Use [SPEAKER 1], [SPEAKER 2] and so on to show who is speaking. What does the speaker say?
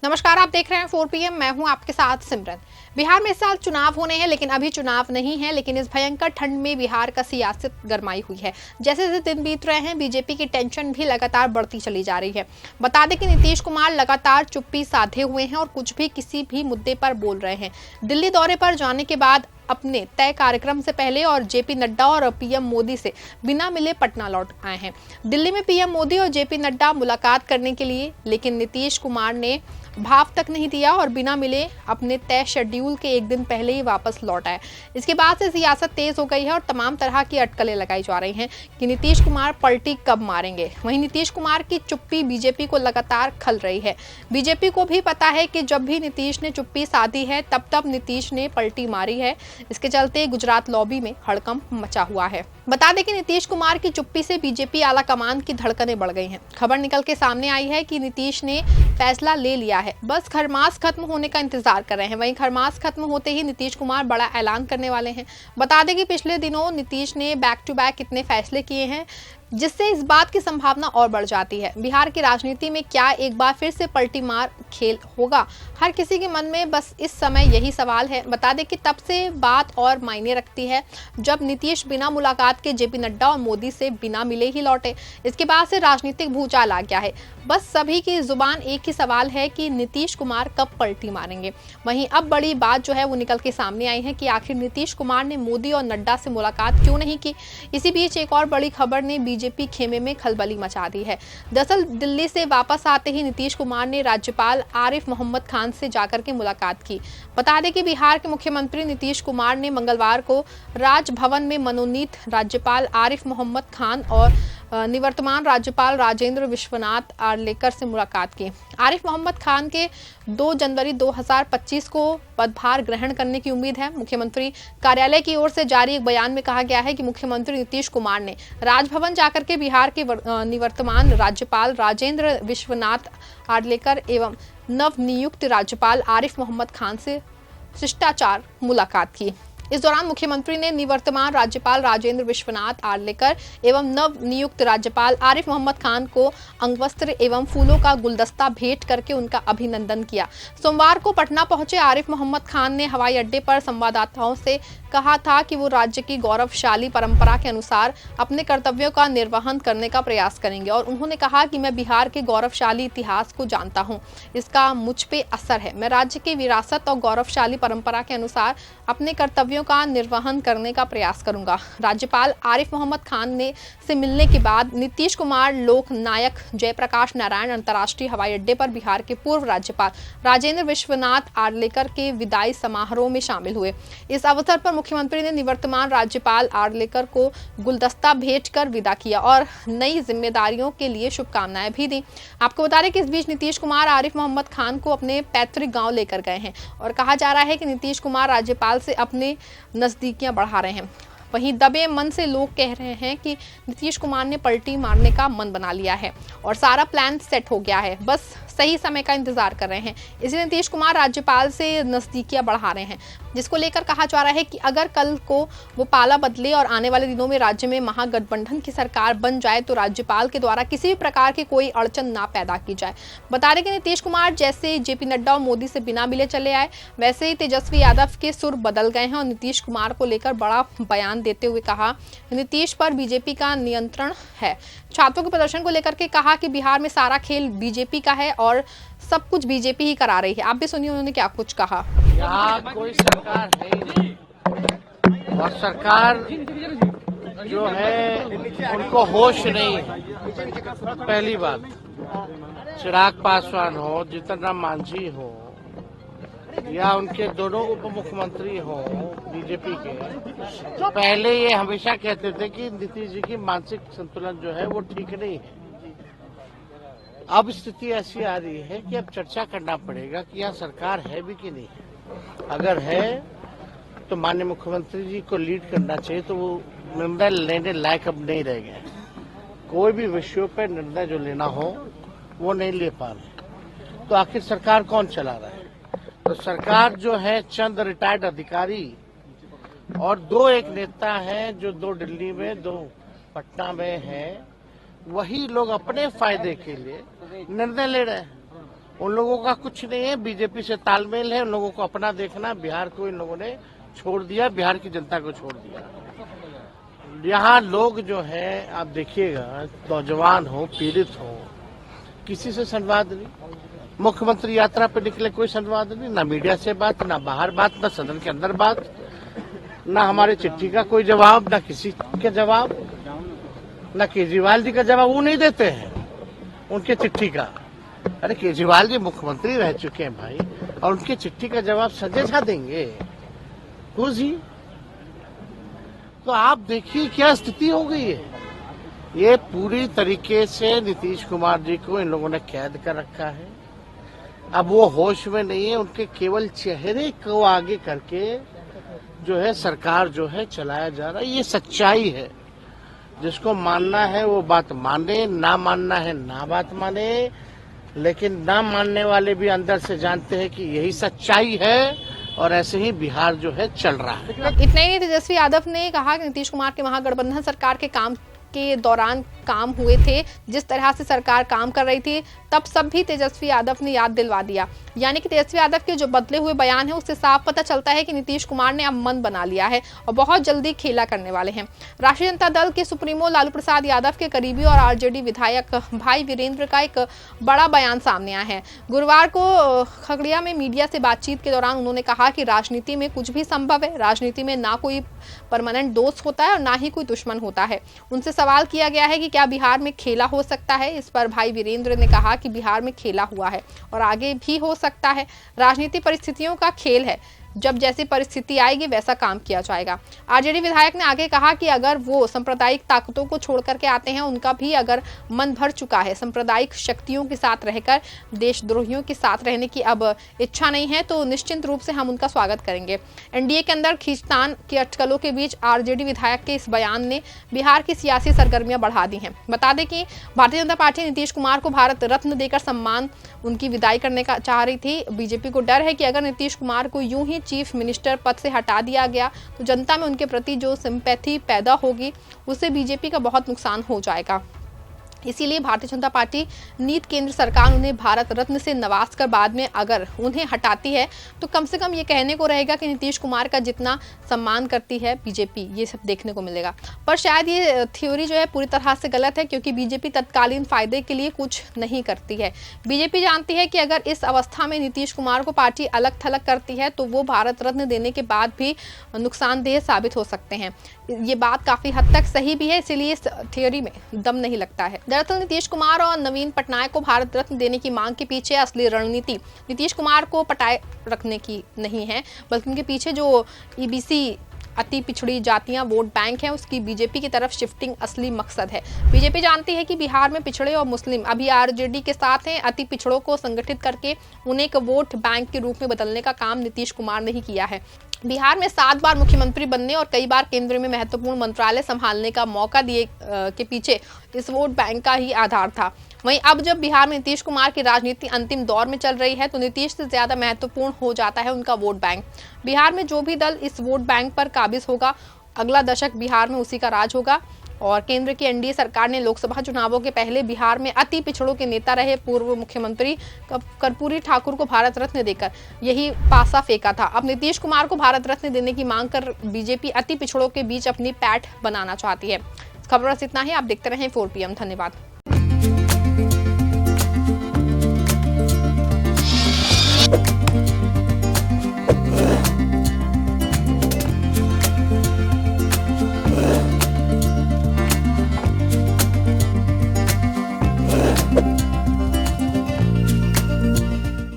[SPEAKER 1] नमस्कार, आप देख रहे हैं 4 PM। मैं हूं आपके साथ सिमरन। बिहार में इस साल चुनाव होने हैं, लेकिन अभी चुनाव नहीं है। लेकिन इस भयंकर ठंड में बिहार का सियासत गरमाई हुई है। जैसे जैसे दिन बीत रहे हैं, बीजेपी की टेंशन भी लगातार बढ़ती चली जा रही है। बता दें कि नीतीश कुमार लगातार चुप्पी साधे हुए हैं और कुछ भी किसी भी मुद्दे पर बोल रहे हैं। दिल्ली दौरे पर जाने के बाद अपने तय कार्यक्रम से पहले और जेपी नड्डा और पीएम मोदी से बिना मिले पटना लौट आए हैं। दिल्ली में पीएम मोदी और जेपी नड्डा मुलाकात करने के लिए, लेकिन नीतीश कुमार ने भाव तक नहीं दिया और बिना मिले अपने तय शेड्यूल के एक दिन पहले ही वापस लौट आए। इसके बाद से सियासत तेज हो गई है और तमाम तरह की अटकलें लगाई जा रही हैं कि नीतीश कुमार पलटी कब मारेंगे। वहीं नीतीश कुमार की चुप्पी बीजेपी को लगातार खल रही है। बीजेपी को भी पता है कि जब भी नीतीश ने चुप्पी साधी है, तब नीतीश ने पलटी मारी है। इसके चलते गुजरात लॉबी में हड़कंप मचा हुआ है। बता दें कि नीतीश कुमार की चुप्पी से बीजेपी आला कमान की धड़कनें बढ़ गई हैं। खबर निकल के सामने आई है कि नीतीश ने फैसला ले लिया है, बस खरमास खत्म होने का इंतजार कर रहे हैं। वहीं खरमास खत्म होते ही नीतीश कुमार बड़ा ऐलान करने वाले हैं। बता दें कि पिछले दिनों नीतीश ने बैक टू बैक कितने फैसले किए हैं, जिससे इस बात की संभावना और बढ़ जाती है। बिहार की राजनीति में क्या एक बार फिर से पलटी मार खेल होगा? हर किसी के मन में बस इस समय यही सवाल है। बता दें कि तब से बात और मायने रखती है जब नीतीश बिना मुलाकात के जेपी नड्डा और मोदी से बिना मिले ही लौटे। इसके बाद से राजनीतिक भूचाल आ गया है। बस सभी की जुबान एक ही सवाल है कि नीतीश कुमार कब पलटी मारेंगे। वहीं अब बड़ी बात जो है वो निकल के सामने आई है कि आखिर नीतीश कुमार ने मोदी और नड्डा से मुलाकात क्यों नहीं की। इसी बीच एक और बड़ी खबर ने बीजेपी खेमे में खलबली मचा दी है। दरअसल दिल्ली से वापस आते ही नीतीश कुमार ने राज्यपाल आरिफ मोहम्मद खान से जाकर के मुलाकात की। बता दें कि बिहार के मुख्यमंत्री नीतीश कुमार ने मंगलवार को राजभवन में मनोनीत राज्यपाल आरिफ मोहम्मद खान और निवर्तमान राज्यपाल राजेंद्र विश्वनाथ आर्लेकर से मुलाकात की। आरिफ मोहम्मद खान के 2 जनवरी 2025 को पदभार ग्रहण करने की उम्मीद है। मुख्यमंत्री कार्यालय की ओर से जारी एक बयान में कहा गया है कि मुख्यमंत्री नीतीश कुमार ने राजभवन जाकर के बिहार के निवर्तमान राज्यपाल राजेंद्र विश्वनाथ आर्लेकर एवं नवनियुक्त राज्यपाल आरिफ मोहम्मद खान से शिष्टाचार मुलाकात की। इस दौरान मुख्यमंत्री ने निवर्तमान राज्यपाल राजेंद्र विश्वनाथ आर्लेकर एवं नव नियुक्त राज्यपाल आरिफ मोहम्मद खान को अंगवस्त्र एवं फूलों का गुलदस्ता भेंट करके उनका अभिनंदन किया। सोमवार को पटना पहुंचे आरिफ मोहम्मद खान ने हवाई अड्डे पर संवाददाताओं से कहा था कि वो राज्य की गौरवशाली परंपरा के अनुसार अपने कर्तव्यों का निर्वहन करने का प्रयास करेंगे और उन्होंने कहा कि मैं बिहार के गौरवशाली इतिहास को जानता हूं, इसका मुझ पे असर है। मैं राज्य की विरासत और गौरवशाली परंपरा के अनुसार अपने कर्तव्यों का निर्वहन करने का प्रयास करूंगा। राज्यपाल आरिफ मोहम्मद खान से मिलने के बाद नीतीश कुमार लोक नायक जयप्रकाश नारायण अंतर्राष्ट्रीय हवाई अड्डे पर बिहार के पूर्व राज्यपाल राजेंद्र विश्वनाथ आर्लेकर के विदाई समारोह में शामिल हुए। इस अवसर पर मुख्यमंत्री ने निवर्तमान राज्यपाल आर्लेकर को गुलदस्ता भेंट कर विदा किया और नई जिम्मेदारियों के लिए शुभकामनाएं भी दी। आपको बता दें कि इस बीच नीतीश कुमार आरिफ मोहम्मद खान को अपने पैतृक गांव लेकर गए हैं और कहा जा रहा है कि नीतीश कुमार राज्यपाल से अपने नजदीकियां बढ़ा रहे हैं। वहीं दबे मन से लोग कह रहे हैं कि नीतीश कुमार ने पलटी मारने का मन बना लिया है और सारा प्लान सेट हो गया है, बस सही समय का इंतजार कर रहे हैं। इसलिए नीतीश कुमार राज्यपाल से नजदीकियां बढ़ा रहे हैं, जिसको लेकर कहा जा रहा है कि अगर कल को वो पाला बदले और आने वाले दिनों में राज्य में महागठबंधन की सरकार बन जाए तो राज्यपाल के द्वारा किसी भी प्रकार की कोई अड़चन ना पैदा की जाए। बता दें कि नीतीश कुमार जैसे जेपी नड्डा और मोदी से बिना मिले चले आए, वैसे ही तेजस्वी यादव के सुर बदल गए हैं और नीतीश कुमार को लेकर बड़ा बयान देते हुए कहा नीतीश पर बीजेपी का नियंत्रण है। छात्रों के प्रदर्शन को लेकर के कहा कि बिहार में सारा खेल बीजेपी का है और सब कुछ बीजेपी ही करा रही है। आप भी सुनिए उन्होंने क्या कुछ कहा।
[SPEAKER 2] यहाँ कोई सरकार है ही नहीं और सरकार जो है उनको होश नहीं है। पहली बात, चिराग पासवान हो, जीतन राम मांझी हो या उनके दोनों उप मुख्यमंत्री हो बीजेपी के, पहले ये हमेशा कहते थे कि नीतीश जी की मानसिक संतुलन जो है वो ठीक नहीं है। अब स्थिति ऐसी आ रही है कि अब चर्चा करना पड़ेगा कि यहाँ सरकार है भी कि नहीं है। अगर है तो माननीय मुख्यमंत्री जी को लीड करना चाहिए, तो वो निर्णय लेने लायक अब नहीं रह गए। कोई भी विषयों पर निर्णय जो लेना हो वो नहीं ले पा रहे, तो आखिर सरकार कौन चला रहा है? तो सरकार जो है चंद रिटायर्ड अधिकारी और 2 एक नेता हैं जो 2 दिल्ली में 2 पटना में हैं, वही लोग अपने फायदे के लिए निर्णय ले रहे हैं। उन लोगों का कुछ नहीं है, बीजेपी से तालमेल है, उन लोगों को अपना देखना। बिहार को इन लोगों ने छोड़ दिया, बिहार की जनता को छोड़ दिया। यहाँ लोग जो है आप देखिएगा, नौजवान हो, पीड़ित हो, किसी से संवाद नहीं। मुख्यमंत्री यात्रा पे निकले, कोई संवाद नहीं, ना मीडिया से बात, ना बाहर बात, ना सदन के अंदर बात, ना हमारे चिट्ठी का कोई जवाब, ना किसी के जवाब, ना केजरीवाल जी का जवाब वो नहीं देते हैं उनके चिट्ठी का। अरे केजरीवाल जी मुख्यमंत्री रह चुके हैं भाई, और उनके चिट्ठी का जवाब संजय झा देंगे? जी, तो आप देखिए क्या स्थिति हो गई है। ये पूरी तरीके से नीतीश कुमार जी को इन लोगों ने कैद कर रखा है। अब वो होश में नहीं है, उनके केवल चेहरे को आगे करके जो है सरकार जो है चलाया जा रहा है। ये सच्चाई है, जिसको मानना है वो बात माने, ना मानना है ना बात माने। लेकिन ना मानने वाले भी अंदर से जानते हैं कि यही सच्चाई है, और ऐसे ही बिहार जो है चल रहा है।
[SPEAKER 1] इतना ही तेजस्वी यादव ने कहा कि नीतीश कुमार के महागठबंधन सरकार के काम के दौरान काम हुए थे, जिस तरह से सरकार काम कर रही थी तब सब भी तेजस्वी यादव ने याद दिलवा दिया। यानी कि तेजस्वी यादव के जो बदले हुए बयान है उससे साफ पता चलता है कि नीतीश कुमार ने अब मन बना लिया है और बहुत जल्दी खेला करने वाले हैं। राष्ट्रीय जनता दल के सुप्रीमो लालू प्रसाद यादव के करीबी और आरजेडी विधायक भाई वीरेंद्र का एक बड़ा बयान सामने आया है। गुरुवार को खगड़िया में मीडिया से बातचीत के दौरान उन्होंने कहा कि राजनीति में कुछ भी संभव है, राजनीति में ना कोई परमानेंट दोस्त होता है और ना ही कोई दुश्मन होता है। उनसे सवाल किया गया है कि क्या बिहार में खेला हो सकता है। इस पर भाई वीरेंद्र ने कहा कि बिहार में खेला हुआ है और आगे भी हो सकता है। राजनीति परिस्थितियों का खेल है, जब जैसी परिस्थिति आएगी वैसा काम किया जाएगा। आरजेडी विधायक ने आगे कहा कि अगर वो सांप्रदायिक ताकतों को छोड़ करके आते हैं, उनका भी अगर मन भर चुका है, सांप्रदायिक शक्तियों के साथ रहकर देशद्रोहियों के साथ रहने की अब इच्छा नहीं है, तो निश्चित रूप से हम उनका स्वागत करेंगे। एनडीए के अंदर खींचतान की अटकलों के बीच आरजेडी विधायक के इस बयान ने बिहार की सियासी सरगर्मियां बढ़ा दी हैं। बता दें कि भारतीय जनता पार्टी नीतीश कुमार को भारत रत्न देकर सम्मान उनकी विदाई करने का चाह रही थी। बीजेपी को डर है कि अगर नीतीश कुमार को यूं ही चीफ मिनिस्टर पद से हटा दिया गया तो जनता में उनके प्रति जो सिंपैथी पैदा होगी उससे बीजेपी का बहुत नुकसान हो जाएगा। इसीलिए भारतीय जनता पार्टी नीत केंद्र सरकार उन्हें भारत रत्न से नवाज कर बाद में अगर उन्हें हटाती है तो कम से कम ये कहने को रहेगा कि नीतीश कुमार का जितना सम्मान करती है बीजेपी, ये सब देखने को मिलेगा। पर शायद ये थ्योरी जो है पूरी तरह से गलत है, क्योंकि बीजेपी तत्कालीन फायदे के लिए कुछ नहीं करती है। बीजेपी जानती है कि अगर इस अवस्था में नीतीश कुमार को पार्टी अलग थलग करती है तो वो भारत रत्न देने के बाद भी नुकसानदेह साबित हो सकते हैं। ये बात काफी हद तक सही भी है, इसीलिए इस थ्योरी में दम नहीं लगता है। दरअसल नीतीश कुमार और नवीन पटनायक को भारत रत्न देने की मांग के पीछे असली रणनीति नीतीश कुमार को पटाए रखने की नहीं है, बल्कि उनके पीछे जो ईबीसी अति पिछड़ी जातियां वोट बैंक है उसकी बीजेपी की तरफ शिफ्टिंग असली मकसद है। बीजेपी जानती है कि बिहार में पिछड़े और मुस्लिम अभी आरजेडी के साथ हैं। अति पिछड़ों को संगठित करके उन्हें एक वोट बैंक के रूप में बदलने का काम नीतीश कुमार ने ही किया है। बिहार में 7 बार मुख्यमंत्री बनने और कई बार केंद्र में महत्वपूर्ण मंत्रालय संभालने का मौका दिए के पीछे इस वोट बैंक का ही आधार था। वहीं अब जब बिहार में नीतीश कुमार की राजनीति अंतिम दौर में चल रही है तो नीतीश से ज्यादा महत्वपूर्ण हो जाता है उनका वोट बैंक। बिहार में जो भी दल इस वोट बैंक पर काबिज होगा, अगला दशक बिहार में उसी का राज होगा। और केंद्र की एनडीए सरकार ने लोकसभा चुनावों के पहले बिहार में अति पिछड़ों के नेता रहे पूर्व मुख्यमंत्री कर्पूरी ठाकुर को भारत रत्न देकर यही पासा फेंका था। अब नीतीश कुमार को भारत रत्न देने की मांग कर बीजेपी अति पिछड़ों के बीच अपनी पैठ बनाना चाहती है। खबर बस इतना ही। आप देखते रहें 4 PM। धन्यवाद।